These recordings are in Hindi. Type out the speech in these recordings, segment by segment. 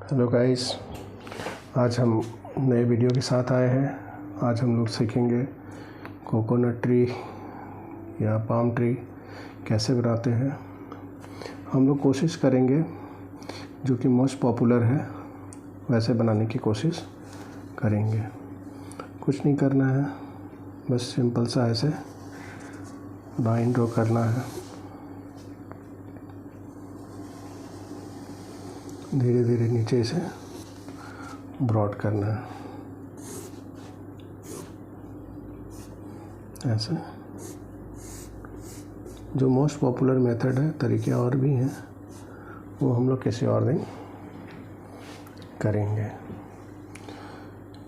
हेलो गाइस, आज हम नए वीडियो के साथ आए हैं। आज हम लोग सीखेंगे कोकोनट ट्री या पाम ट्री कैसे बनाते हैं। हम लोग कोशिश करेंगे जो कि मोस्ट पॉपुलर है वैसे बनाने की कोशिश करेंगे। कुछ नहीं करना है, बस सिंपल सा ऐसे लाइन ड्रॉ करना है। धीरे धीरे नीचे से ब्रॉड करना है ऐसे। जो मोस्ट पॉपुलर मेथड है, तरीके और भी हैं, वो हम लोग किसी और दिन करेंगे।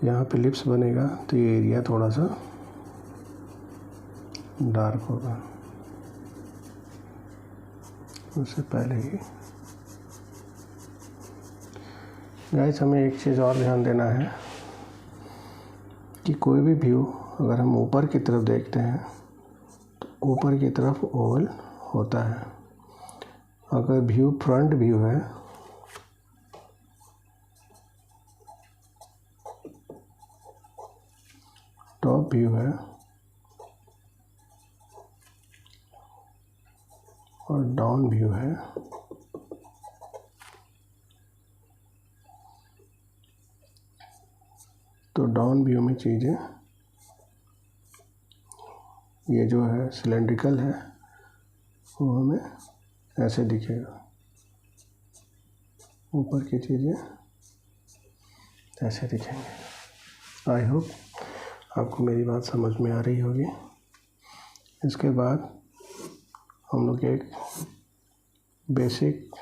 यहाँ पे लिप्स बनेगा तो ये एरिया थोड़ा सा डार्क होगा। उससे पहले ही गाइस हमें एक चीज़ और ध्यान देना है कि कोई भी व्यू अगर हम ऊपर की तरफ देखते हैं तो ऊपर की तरफ ओवल होता है। अगर व्यू फ्रंट व्यू है टॉप व्यू है और डाउन व्यू है तो डाउन व्यू में चीज़ें ये जो है सिलेंड्रिकल है वो हमें ऐसे दिखेगा। ऊपर की चीज़ें ऐसे दिखेंगे। आई होप आपको मेरी बात समझ में आ रही होगी। इसके बाद हम लोग एक बेसिक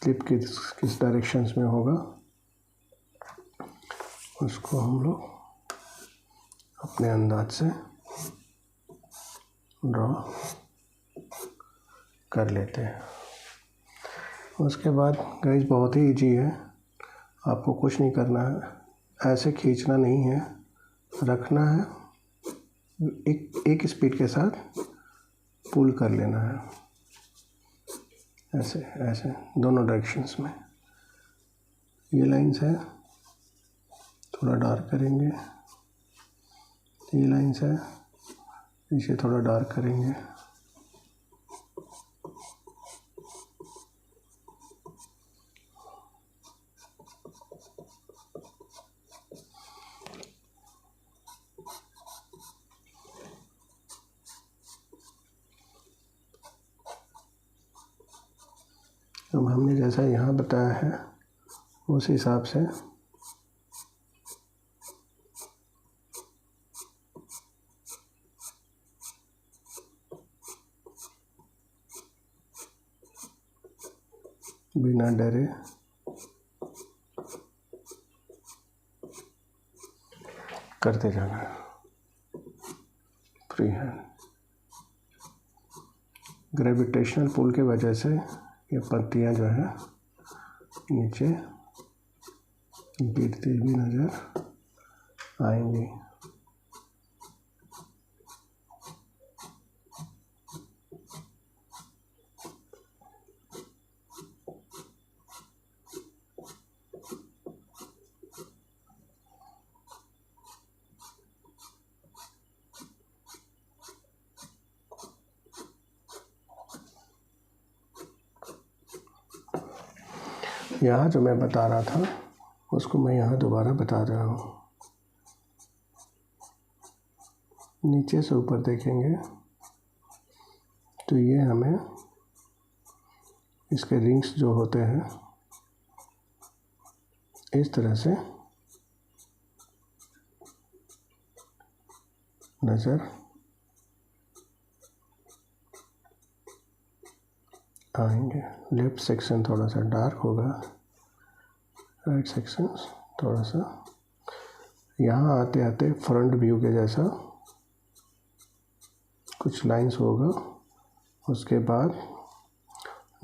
क्लिप किस डायरेक्शंस में होगा उसको हम लोग अपने अंदाज से ड्रॉ कर लेते हैं। उसके बाद गाइस बहुत ही इजी है, आपको कुछ नहीं करना है। ऐसे खींचना नहीं है, रखना है, एक स्पीड के साथ पुल कर लेना है ऐसे ऐसे दोनों डायरेक्शंस में। ये लाइंस है, थोड़ा डार्क करेंगे। ये लाइंस है, इसे थोड़ा डार्क करेंगे। अब हमने जैसा यहाँ बताया है उस हिसाब से बिना डरे करते जाना है फ्री हैंड। ग्रेविटेशनल पुल की वजह से ये पत्तियाँ जो है नीचे गिरती हुई नज़र आएंगी। यहाँ जो मैं बता रहा था उसको मैं यहाँ दोबारा बता रहा हूँ। नीचे से ऊपर देखेंगे तो ये हमें इसके रिंग्स जो होते हैं इस तरह से नज़र आएंगे। लेफ्ट सेक्शन थोड़ा सा डार्क होगा, राइट सेक्शन थोड़ा सा यहाँ आते आते फ्रंट व्यू के जैसा कुछ लाइंस होगा। उसके बाद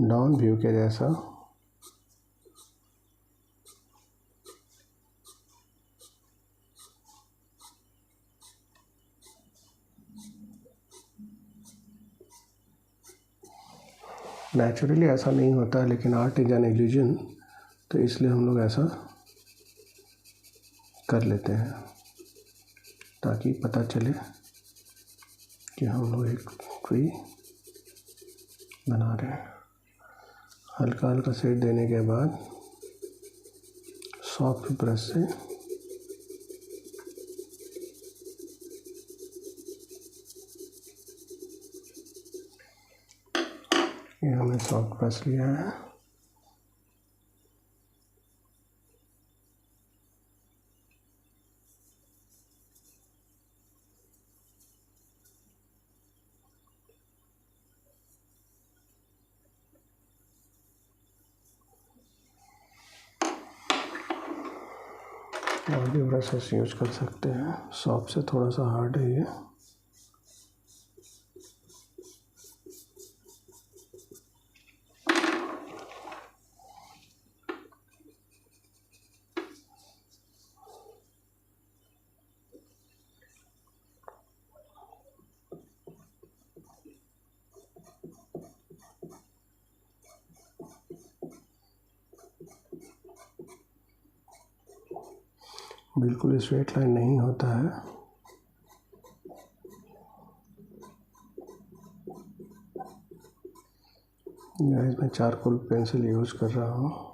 डाउन व्यू के जैसा नेचुरली ऐसा नहीं होता, लेकिन आर्ट इज एन इल्यूजन, तो इसलिए हम लोग ऐसा कर लेते हैं ताकि पता चले कि हम लोग एक ट्री बना रहे हैं। हल्का हल्का शेड देने के बाद सॉफ्ट ब्रश से ये हमने सॉफ्ट ब्रश लिया है। और भी ब्रशेस यूज कर सकते हैं, सॉफ्ट से थोड़ा सा हार्ड है ये। बिल्कुल स्ट्रेट लाइन नहीं होता है, गाइस मैं चारकोल पेंसिल यूज कर रहा हूँ।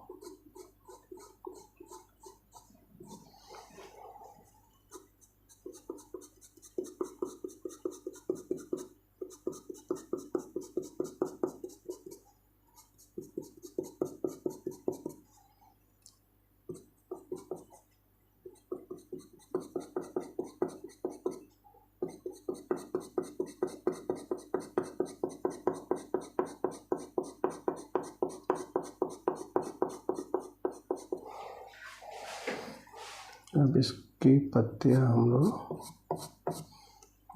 अब इसकी पत्तियाँ हम लोग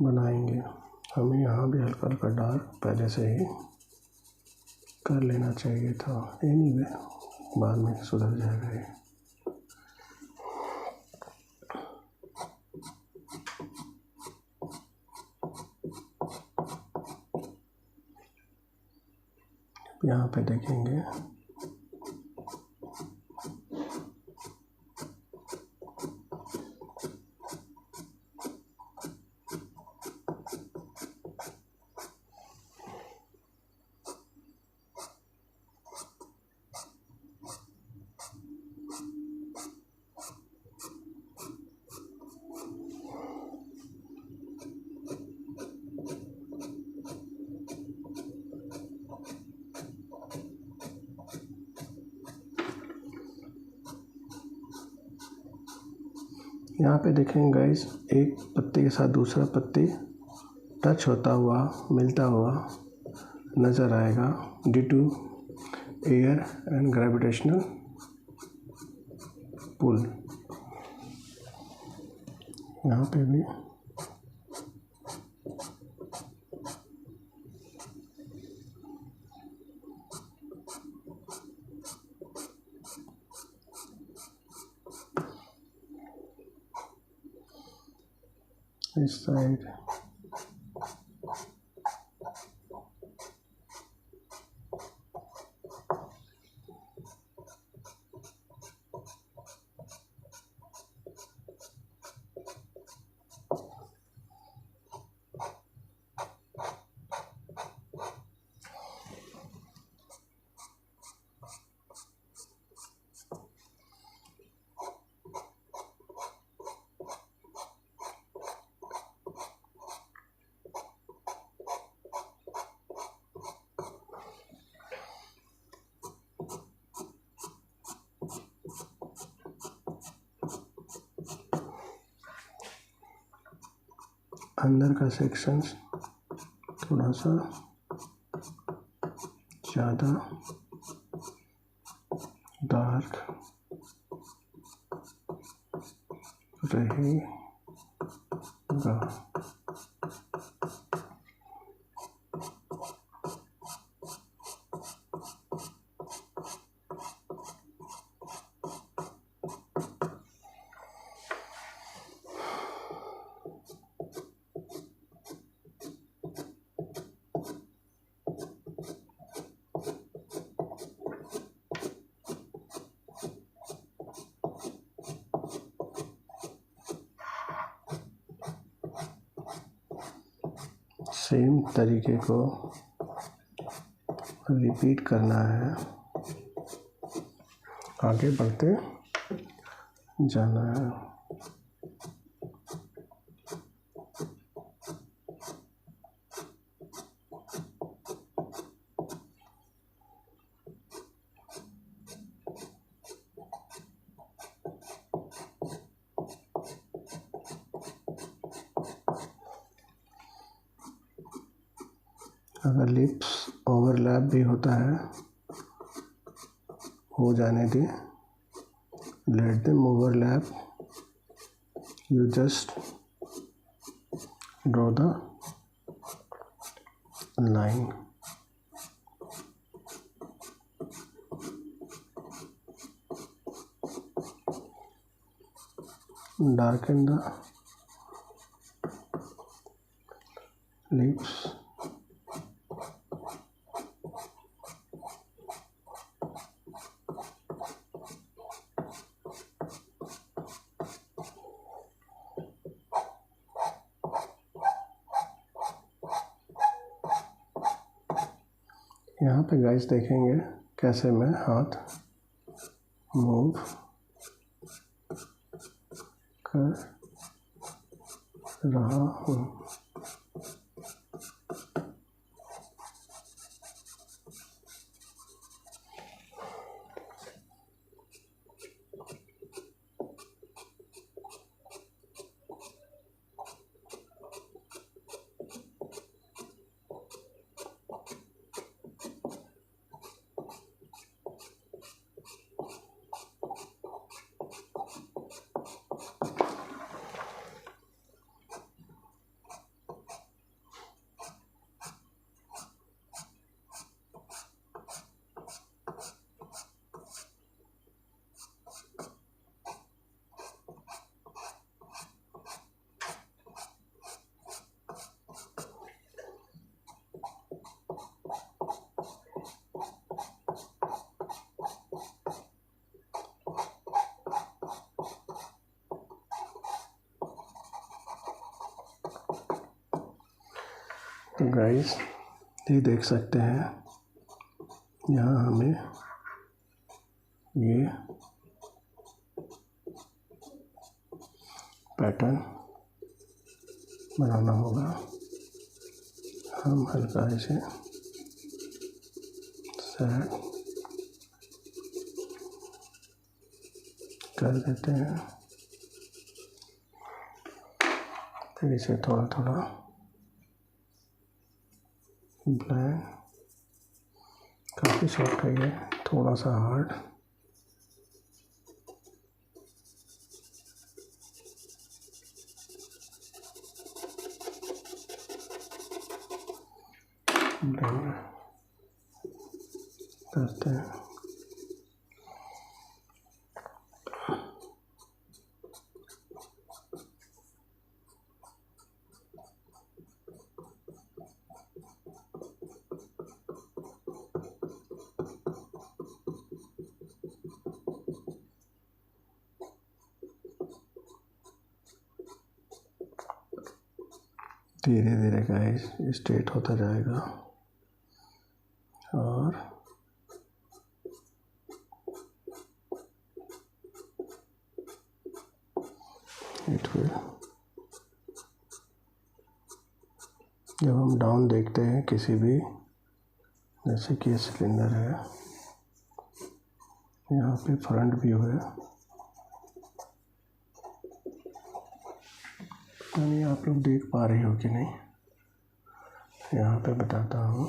बनाएंगे। हमें यहाँ भी हल्का हल्का डार्क पहले से ही कर लेना चाहिए था, एनीवे बाद में सुधर जाएगा ये। यहाँ पे देखेंगे यहाँ पे देखेंगे गाइस, एक पत्ते के साथ दूसरा पत्ती टच होता हुआ, मिलता हुआ नज़र आएगा due to air and gravitational pull. यहाँ पे भी इस साइड अंदर का सेक्शंस थोड़ा सा ज़्यादा डार्क रहेगा। सेम तरीके को रिपीट करना है, आगे बढ़ते जाना है। अगर लिप्स ओवरलैप भी होता है, हो जाने दें, let them overlap, you just draw the line. Darken the lips. यहाँ पे गाइस देखेंगे कैसे मैं हाथ मूव कर रहा हूँ। तो गाइस ये देख सकते हैं, यहाँ हमें ये पैटर्न बनाना होगा। हम हल्का इसे सेट कर देते हैं, फिर इसे थोड़ा थोड़ा ब्लैंड, काफ़ी सॉफ्ट है ये, थोड़ा सा हार्ड। ब्लेंड करते हैं। धीरे धीरे गाइस स्ट्रेट होता जाएगा और इट विल, जब हम डाउन देखते हैं किसी भी, जैसे कि सिलेंडर है, यहाँ पे फ्रंट व्यू है, यानी आप लोग देख पा रहे हो कि नहीं, यहाँ पे बताता हूँ।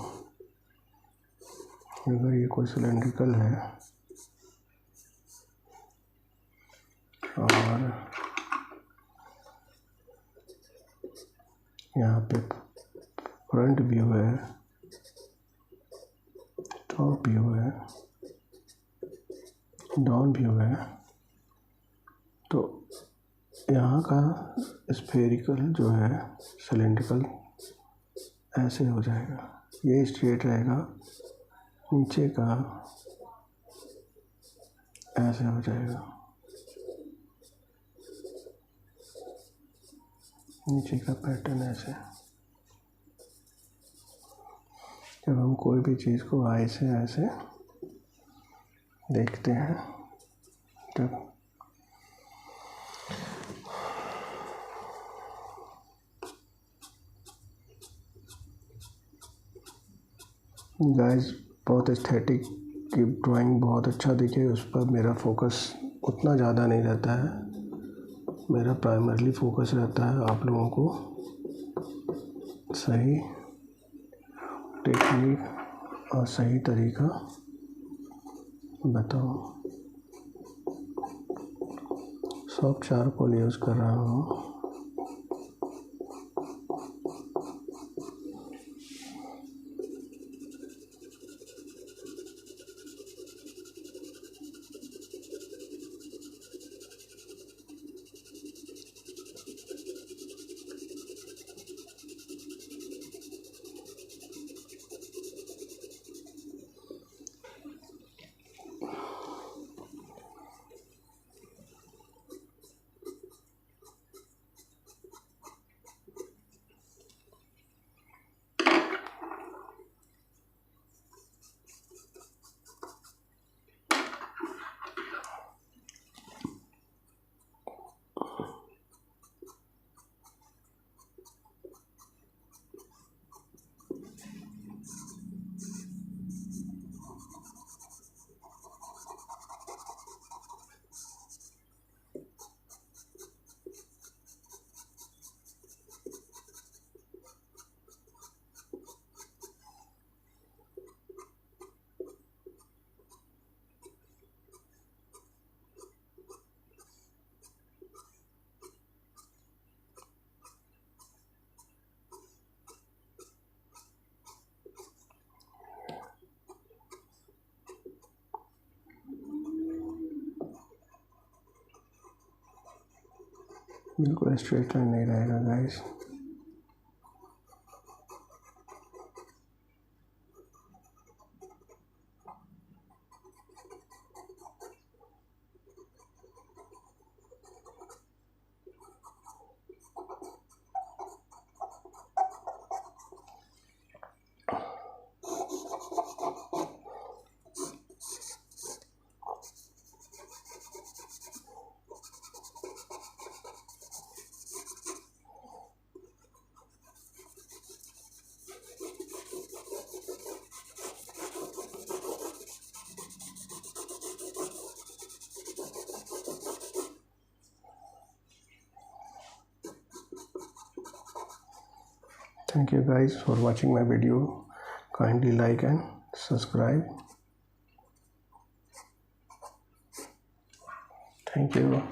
अगर ये कोई सिलेंड्रिकल है और यहाँ पे फ्रंट व्यू है, टॉप व्यू है, डाउन व्यू है, तो यहाँ का स्फेरिकल जो है सिलेंड्रिकल ऐसे हो जाएगा, ये स्ट्रेट रहेगा, नीचे का ऐसे हो जाएगा, नीचे का पैटर्न ऐसे। जब हम कोई भी चीज़ को आई से ऐसे देखते हैं तब गाइस बहुत एस्थेटिक की ड्राइंग बहुत अच्छा दिखे, उस पर मेरा फोकस उतना ज़्यादा नहीं रहता है। मेरा प्राइमरली फोकस रहता है आप लोगों को सही टेक्निक और सही तरीका बताओ। सॉफ्ट चारकोल यूज़ कर रहा हूँ। बिल्कुल स्ट्रेट लाइन नहीं रहेगा guys. Thank you guys for watching my video. Kindly like and subscribe. Thank you.